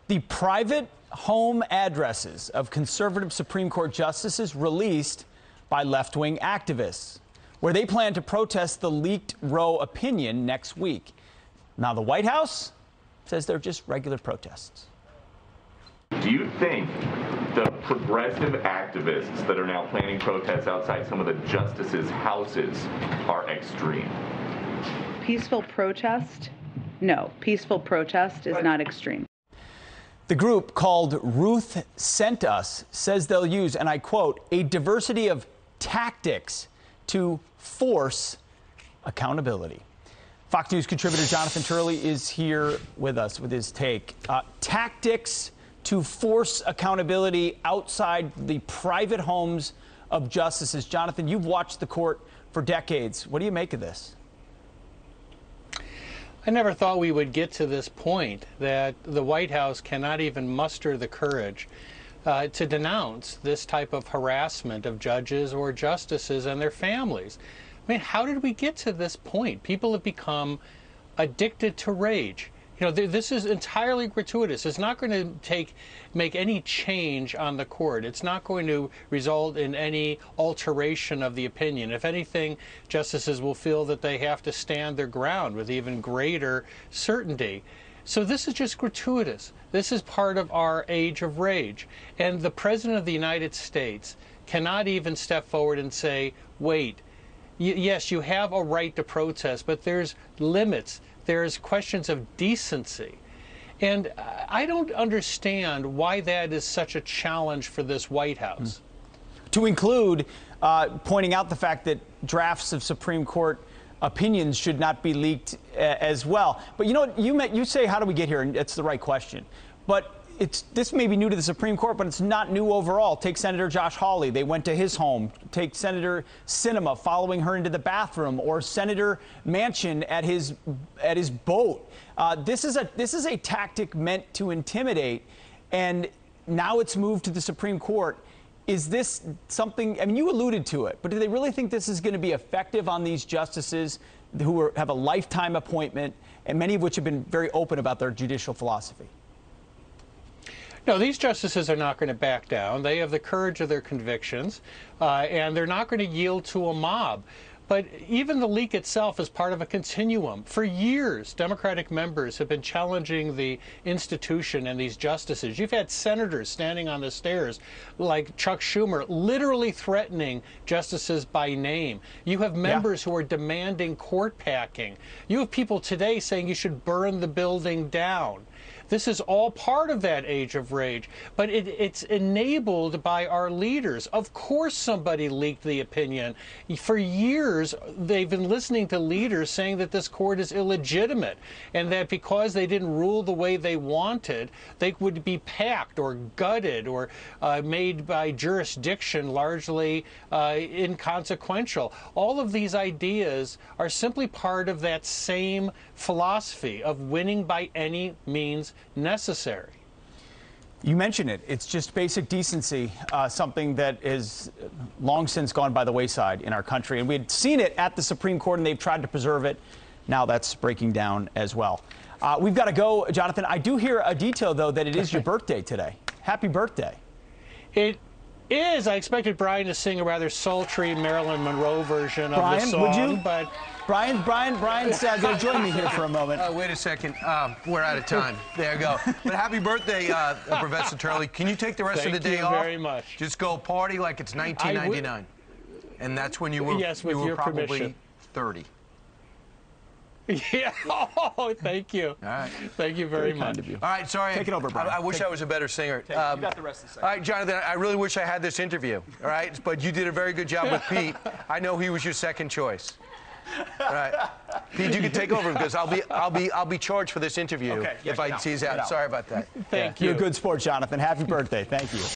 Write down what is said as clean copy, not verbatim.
The private home addresses of conservative Supreme Court justices released by left-wing activists, where they plan to protest the leaked Roe opinion next week. Now, the White House says they're just regular protests. Do you think the progressive activists that are now planning protests outside some of the justices' houses are extreme? Peaceful protest? No, peaceful protest is not extreme. The group, called Ruth Sent Us, says they'll use, and I quote, a diversity of tactics to force accountability. Fox News contributor Jonathan Turley is here with us with his take. Tactics to force accountability outside the private homes of justices. Jonathan, you've watched the court for decades. What do you make of this? I never thought we would get to this point, that the White House cannot even muster the courage to denounce this type of harassment of judges or justices and their families. I mean, how did we get to this point? People have become addicted to rage. You know, this is entirely gratuitous. It's not going to make any change on the court. It's not going to result in any alteration of the opinion. If anything, justices will feel that they have to stand their ground with even greater certainty. So this is just gratuitous. This is part of our age of rage. And the President of the United States cannot even step forward and say, wait, yes, you have a right to protest, but there's limits. There's questions of decency. And I don't understand why that is such a challenge for this White House. To include pointing out the fact that drafts of Supreme Court opinions should not be leaked as well. But you know what, you say, how do we get here? And it's the right question. But this may be new to the Supreme Court, but it's not new overall. Take Senator Josh Hawley. They went to his home. Take Senator Sinema following her into the bathroom, or Senator Manchin at his boat. This is a tactic meant to intimidate, and now it's moved to the Supreme Court. Is this something, I mean, you alluded to it, but do they really think this is going to be effective on these justices who have a lifetime appointment, and many of which have been very open about their judicial philosophy? No, these justices are not going to back down. They have the courage of their convictions, and they're not going to yield to a mob. But even the leak itself is part of a continuum. For years, Democratic members have been challenging the institution and these justices. You've had senators standing on the stairs like Chuck Schumer, literally threatening justices by name. You have members who are demanding court packing. You have people today saying you should burn the building down. This is all part of that age of rage, but it's enabled by our leaders. Of course somebody leaked the opinion. For years, they've been listening to leaders saying that this court is illegitimate and that because they didn't rule the way they wanted, they would be packed or gutted or made by jurisdiction largely inconsequential. All of these ideas are simply part of that same philosophy of winning by any means necessary. You mentioned it. It's just basic decency, something that is long since gone by the wayside in our country. And we had seen it at the Supreme Court, and they've tried to preserve it. Now that's breaking down as well. We've got to go, Jonathan. I do hear a detail, though, that it is your birthday today. Happy birthday. It is. I expected Brian to sing a rather sultry Marilyn Monroe version of the song. Would you? But Brian's going to join me here for a moment. Wait a second. We're out of time. There you go. But happy birthday, Professor Turley. Can you take the rest of the day off? Thank you very much. Just go party like it's 1999. And that's when you were, yes, with your probably permission. 30. Yeah. Oh, thank you. All right. Thank you very much. All right. Sorry. Take it over, Brian. I wish I was a better singer. You got the rest of the All right, Jonathan, I really wish I had this interview. All right. But you did a very good job with Pete. I know he was your second choice. All right, Pete, you can take over because I'll be charged for this interview if I tease out. Sorry about that. Thank you. You're a good sport, Jonathan. Happy birthday. Thank you.